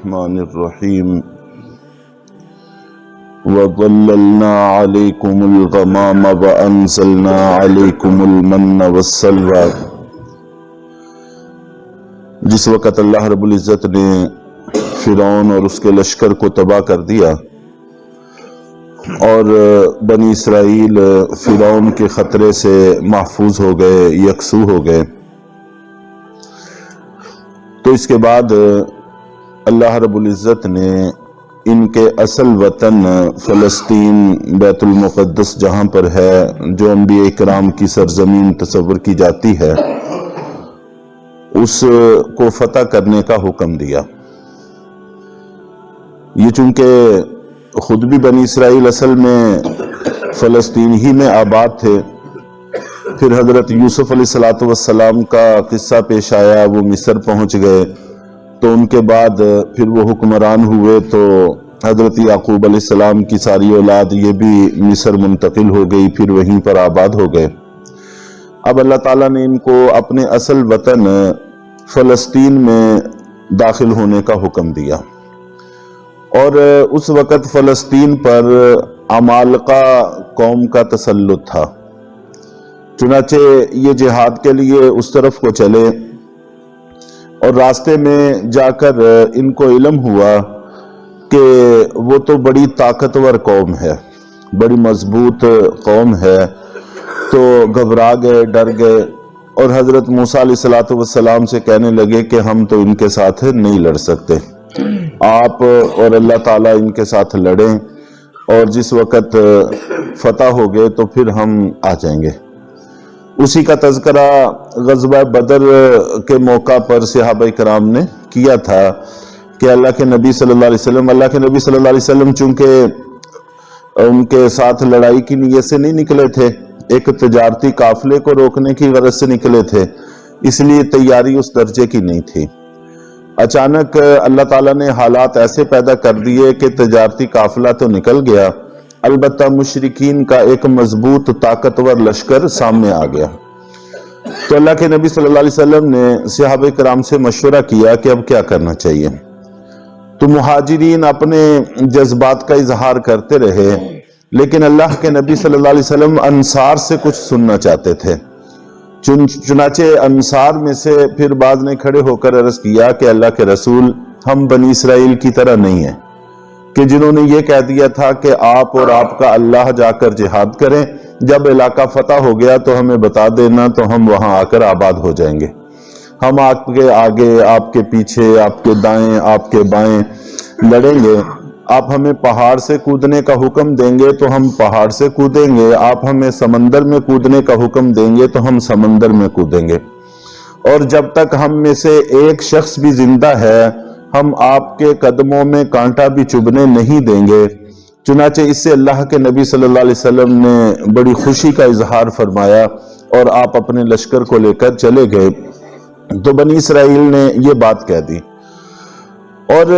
الرحمن الرحیم وَظَلَّلْنَا عَلَيْكُمُ الْغَمَامَ وَأَنزَلْنَا عَلَيْكُمُ الْمَنَّ وَالسَّلْوَىٰ۔ جس وقت اللہ رب العزت نے فرعون اور اس کے لشکر کو تباہ کر دیا اور بنی اسرائیل فرعون کے خطرے سے محفوظ ہو گئے، یکسو ہو گئے، تو اس کے بعد اللہ رب العزت نے ان کے اصل وطن فلسطین بیت المقدس جہاں پر ہے، جو انبیاء اکرام کی سرزمین تصور کی جاتی ہے، اس کو فتح کرنے کا حکم دیا۔ یہ چونکہ خود بھی بنی اسرائیل اصل میں فلسطین ہی میں آباد تھے، پھر حضرت یوسف علیہ السلام کا قصہ پیش آیا، وہ مصر پہنچ گئے، تو ان کے بعد پھر وہ حکمران ہوئے، تو حضرت یعقوب علیہ السلام کی ساری اولاد یہ بھی مصر منتقل ہو گئی، پھر وہیں پر آباد ہو گئے۔ اب اللہ تعالیٰ نے ان کو اپنے اصل وطن فلسطین میں داخل ہونے کا حکم دیا، اور اس وقت فلسطین پر عمالقہ قوم کا تسلط تھا، چنانچہ یہ جہاد کے لیے اس طرف کو چلے، اور راستے میں جا کر ان کو علم ہوا کہ وہ تو بڑی طاقتور قوم ہے، بڑی مضبوط قوم ہے، تو گھبرا گئے، ڈر گئے، اور حضرت موسیٰ علیہ السلام سے کہنے لگے کہ ہم تو ان کے ساتھ نہیں لڑ سکتے، آپ اور اللہ تعالیٰ ان کے ساتھ لڑیں، اور جس وقت فتح ہو گئے تو پھر ہم آ جائیں گے۔ اسی کا تذکرہ غزوہ بدر کے موقع پر صحابہ کرام نے کیا تھا کہ اللہ کے نبی صلی اللہ علیہ وسلم چونکہ ان کے ساتھ لڑائی کی نیت سے نہیں نکلے تھے، ایک تجارتی قافلے کو روکنے کی غرض سے نکلے تھے، اس لیے تیاری اس درجے کی نہیں تھی۔ اچانک اللہ تعالیٰ نے حالات ایسے پیدا کر دیے کہ تجارتی قافلہ تو نکل گیا، البتہ مشرکین کا ایک مضبوط طاقتور لشکر سامنے آ گیا۔ تو اللہ کے نبی صلی اللہ علیہ وسلم نے صحابہ کرام سے مشورہ کیا کہ اب کیا کرنا چاہیے۔ تو مہاجرین اپنے جذبات کا اظہار کرتے رہے، لیکن اللہ کے نبی صلی اللہ علیہ وسلم انصار سے کچھ سننا چاہتے تھے۔ چنانچہ انصار میں سے پھر بعض نے کھڑے ہو کر عرض کیا کہ اللہ کے رسول، ہم بنی اسرائیل کی طرح نہیں ہیں کہ جنہوں نے یہ کہہ دیا تھا کہ آپ اور آپ کا اللہ جا کر جہاد کریں، جب علاقہ فتح ہو گیا تو ہمیں بتا دینا، تو ہم وہاں آ کر آباد ہو جائیں گے، ہم آپ کے آگے، آپ کے پیچھے، آپ کے دائیں، آپ کے بائیں لڑیں گے، آپ ہمیں پہاڑ سے کودنے کا حکم دیں گے تو ہم پہاڑ سے کودیں گے، آپ ہمیں سمندر میں کودنے کا حکم دیں گے تو ہم سمندر میں کودیں گے، اور جب تک ہم میں سے ایک شخص بھی زندہ ہے ہم آپ کے قدموں میں کانٹا بھی چبھنے نہیں دیں گے۔ چنانچہ اس سے اللہ کے نبی صلی اللہ علیہ وسلم نے بڑی خوشی کا اظہار فرمایا، اور آپ اپنے لشکر کو لے کر چلے گئے۔ تو بنی اسرائیل نے یہ بات کہہ دی، اور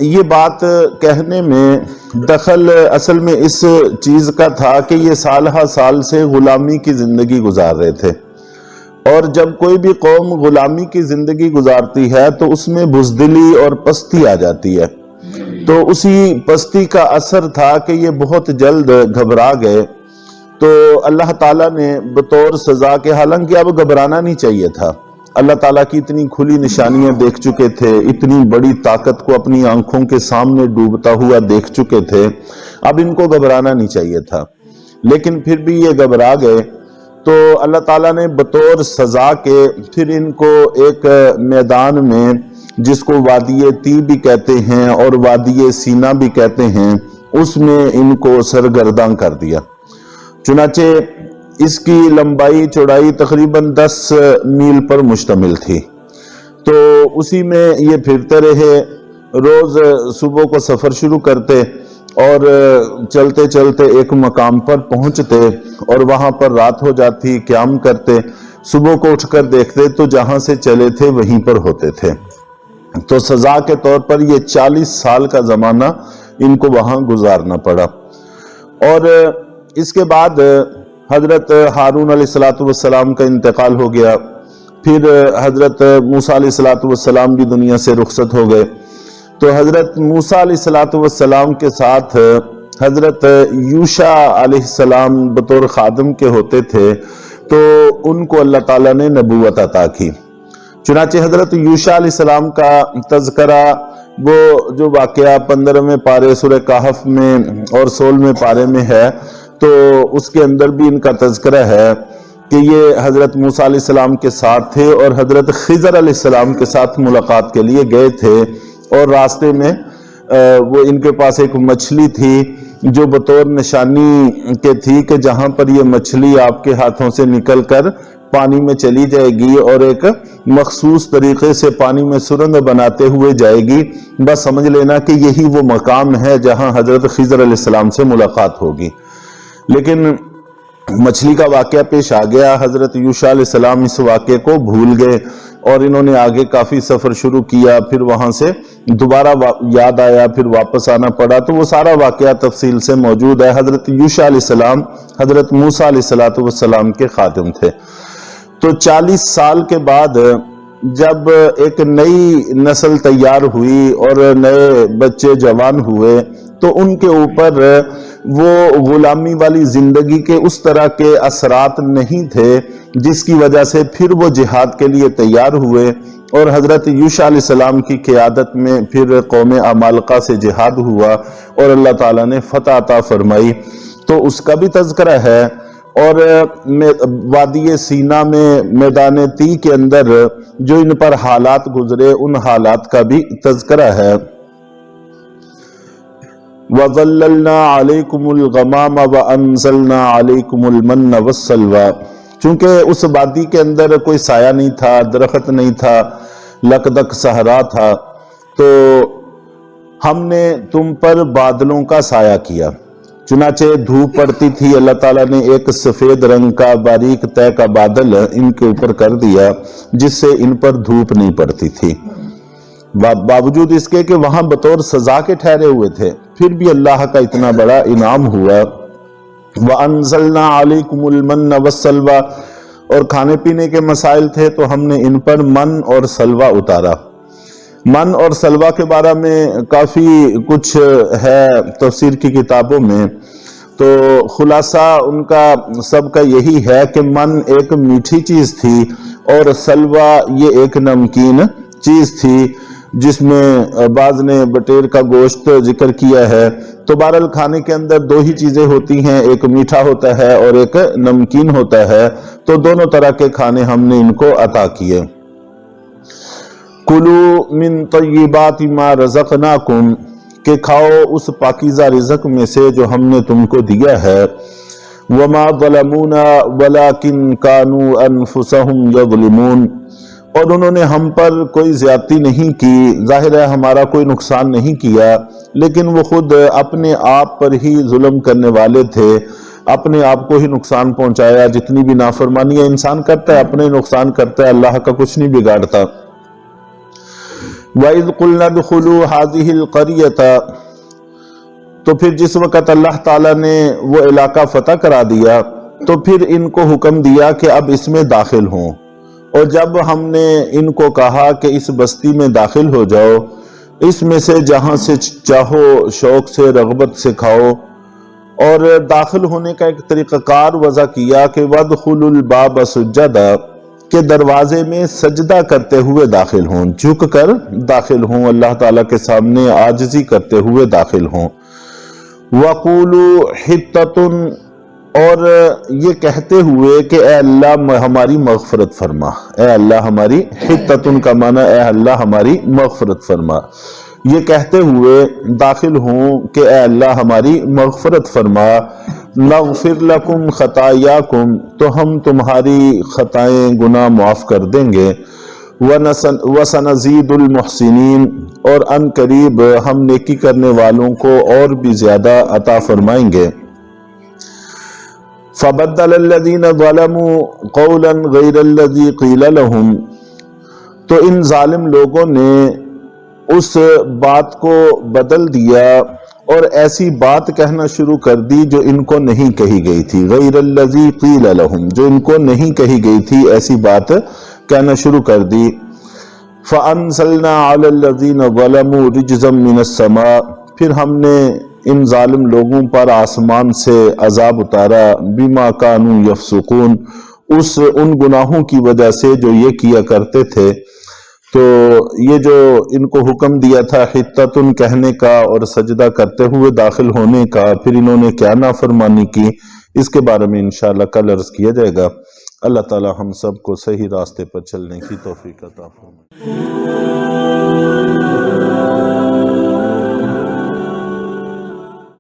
یہ بات کہنے میں دخل اصل میں اس چیز کا تھا کہ یہ سال ہا سال سے غلامی کی زندگی گزار رہے تھے، اور جب کوئی بھی قوم غلامی کی زندگی گزارتی ہے تو اس میں بزدلی اور پستی آ جاتی ہے، تو اسی پستی کا اثر تھا کہ یہ بہت جلد گھبرا گئے۔ تو اللہ تعالیٰ نے بطور سزا کے، حالانکہ اب گھبرانا نہیں چاہیے تھا، اللہ تعالیٰ کی اتنی کھلی نشانیاں دیکھ چکے تھے، اتنی بڑی طاقت کو اپنی آنکھوں کے سامنے ڈوبتا ہوا دیکھ چکے تھے، اب ان کو گھبرانا نہیں چاہیے تھا، لیکن پھر بھی یہ گھبرا گئے۔ تو اللہ تعالیٰ نے بطور سزا کے پھر ان کو ایک میدان میں، جس کو وادی تی بھی کہتے ہیں اور وادی سینا بھی کہتے ہیں، اس میں ان کو سرگرداں کر دیا۔ چنانچہ اس کی لمبائی چوڑائی تقریباً 10 میل پر مشتمل تھی، تو اسی میں یہ پھرتے رہے، روز صبح کو سفر شروع کرتے اور چلتے چلتے ایک مقام پر پہنچتے، اور وہاں پر رات ہو جاتی، قیام کرتے، صبح کو اٹھ کر دیکھتے تو جہاں سے چلے تھے وہیں پر ہوتے تھے۔ تو سزا کے طور پر یہ 40 سال کا زمانہ ان کو وہاں گزارنا پڑا۔ اور اس کے بعد حضرت ہارون علیہ السلام کا انتقال ہو گیا، پھر حضرت موسیٰ علیہ السلام بھی دنیا سے رخصت ہو گئے، تو حضرت موسیٰ علیہ السلام کے ساتھ حضرت یوشع علیہ السلام بطور خادم کے ہوتے تھے، تو ان کو اللہ تعالیٰ نے نبوت عطا کی۔ چنانچہ حضرت یوشع علیہ السلام کا تذکرہ وہ جو واقعہ 15ویں پارے سورہ کہف میں اور 16ویں پارے میں ہے، تو اس کے اندر بھی ان کا تذکرہ ہے کہ یہ حضرت موسیٰ علیہ السلام کے ساتھ تھے اور حضرت خضر علیہ السلام کے ساتھ ملاقات کے لیے گئے تھے، اور راستے میں وہ ان کے پاس ایک مچھلی تھی جو بطور نشانی کے تھی کہ جہاں پر یہ مچھلی آپ کے ہاتھوں سے نکل کر پانی میں چلی جائے گی اور ایک مخصوص طریقے سے پانی میں سرنگ بناتے ہوئے جائے گی، بس سمجھ لینا کہ یہی وہ مقام ہے جہاں حضرت خضر علیہ السلام سے ملاقات ہوگی۔ لیکن مچھلی کا واقعہ پیش آ گیا، حضرت یوشع علیہ السلام اس واقعے کو بھول گئے اور انہوں نے آگے کافی سفر شروع کیا، پھر وہاں سے دوبارہ یاد آیا، پھر واپس آنا پڑا، تو وہ سارا واقعہ تفصیل سے موجود ہے۔ حضرت یوشع علیہ السلام حضرت موسیٰ علیہ السلام کے خادم تھے۔ تو 40 سال کے بعد جب ایک نئی نسل تیار ہوئی اور نئے بچے جوان ہوئے، تو ان کے اوپر وہ غلامی والی زندگی کے اس طرح کے اثرات نہیں تھے، جس کی وجہ سے پھر وہ جہاد کے لیے تیار ہوئے، اور حضرت یوشع علیہ السلام کی قیادت میں پھر قوم عمالقہ سے جہاد ہوا اور اللہ تعالیٰ نے فتح عطا فرمائی، تو اس کا بھی تذکرہ ہے۔ اور وادی سینا میں میدان تی کے اندر جو ان پر حالات گزرے، ان حالات کا بھی تذکرہ ہے۔ وَظَلَّلْنَا عَلَيْكُمُ الْغَمَامَ وَأَنزَلْنَا عَلَيْكُمُ الْمَنَّ وَالسَّلْوَىٰ، چونکہ اس وادی کے اندر کوئی سایہ نہیں تھا، درخت نہیں تھا، لکدک صحرا تھا، تو ہم نے تم پر بادلوں کا سایہ کیا، چنانچہ دھوپ پڑتی تھی، اللہ تعالیٰ نے ایک سفید رنگ کا باریک طے کا بادل ان کے اوپر کر دیا جس سے ان پر دھوپ نہیں پڑتی تھی، باوجود اس کے کہ وہاں بطور سزا کے ٹھہرے ہوئے تھے، پھر بھی اللہ کا اتنا بڑا انعام ہوا۔ وَأَنزَلْنَا عَلَيْكُمُ الْمَنَّ وَالسَّلْوَىٰ، اور کھانے پینے کے مسائل تھے تو ہم نے ان پر من اور سلوہ اتارا۔ من اور سلوہ کے بارے میں کافی کچھ ہے تفسیر کی کتابوں میں، تو خلاصہ ان کا سب کا یہی ہے کہ من ایک میٹھی چیز تھی اور سلوہ یہ ایک نمکین چیز تھی، جس میں بعض نے بٹیر کا گوشت ذکر کیا ہے۔ تو بہرحال کھانے کے اندر دو ہی چیزیں ہوتی ہیں، ایک میٹھا ہوتا ہے اور ایک نمکین ہوتا ہے، تو دونوں طرح کے کھانے ہم نے ان کو عطا کیے۔ کُلُوا مِن طَیِّبَاتِ مَا رَزَقْنَاکُمْ، کہ کھاؤ اس پاکیزہ رزق میں سے جو ہم نے تم کو دیا ہے۔ وَمَا ظَلَمُونَا وَلَٰكِن كَانُوا أَنفُسَهُمْ يَظْلِمُونَ، اور انہوں نے ہم پر کوئی زیادتی نہیں کی، ظاہر ہے ہمارا کوئی نقصان نہیں کیا، لیکن وہ خود اپنے آپ پر ہی ظلم کرنے والے تھے، اپنے آپ کو ہی نقصان پہنچایا۔ جتنی بھی نافرمانیاں انسان کرتا ہے اپنے نقصان کرتا ہے، اللہ کا کچھ نہیں بگاڑتا۔ وَإِذْ قُلْنَا ادْخُلُوا هَٰذِهِ الْقَرْيَةَ، تو پھر جس وقت اللہ تعالیٰ نے وہ علاقہ فتح کرا دیا تو پھر ان کو حکم دیا کہ اب اس میں داخل ہوں، اور جب ہم نے ان کو کہا کہ اس بستی میں داخل ہو جاؤ، اس میں سے جہاں سے چاہو شوق سے رغبت سے کھاؤ، اور داخل ہونے کا ایک طریقہ کار وضع کیا کہ وَادْخُلُوا الْبَابَ سُجَّدًا، کہ دروازے میں سجدہ کرتے ہوئے داخل ہوں، جھک کر داخل ہوں، اللہ تعالیٰ کے سامنے عاجزی کرتے ہوئے داخل ہوں۔ وَقُولُوا حِطَّةٌ، اور یہ کہتے ہوئے کہ اے اللہ ہماری مغفرت فرما، اے اللہ ہماری، حِطَّةٌ کا معنی اے اللہ ہماری مغفرت فرما، یہ کہتے ہوئے داخل ہوں کہ اے اللہ ہماری مغفرت فرما۔ نغفر لکم خطایاکم، تو ہم تمہاری خطائیں گناہ معاف کر دیں گے۔ وسنزید المحسنین، اور ان قریب ہم نیکی کرنے والوں کو اور بھی زیادہ عطا فرمائیں گے۔ فبدل الذین ظلموا قولا غیر الذی قیل لهم، تو ان ظالم لوگوں نے اس بات کو بدل دیا اور ایسی بات کہنا شروع کر دی جو ان کو نہیں کہی گئی تھی، غیر الذی قیل لهم، جو ان کو نہیں کہی گئی تھی ایسی بات کہنا شروع کر دی۔ فَأَنزَلْنَا عَلَى الَّذِينَ ظَلَمُوا رِجْزًا مِّنَ السَّمَاءِ، پھر ہم نے ان ظالم لوگوں پر آسمان سے عذاب اتارا، بِمَا كَانُوا يَفْسُقُونَ، ان گناہوں کی وجہ سے جو یہ کیا کرتے تھے۔ تو یہ جو ان کو حکم دیا تھا حتتن کہنے کا اور سجدہ کرتے ہوئے داخل ہونے کا، پھر انہوں نے کیا نافرمانی کی، اس کے بارے میں انشاءاللہ کل عرض کیا جائے گا۔ اللہ تعالی ہم سب کو صحیح راستے پر چلنے کی توفیق عطا فرمائے۔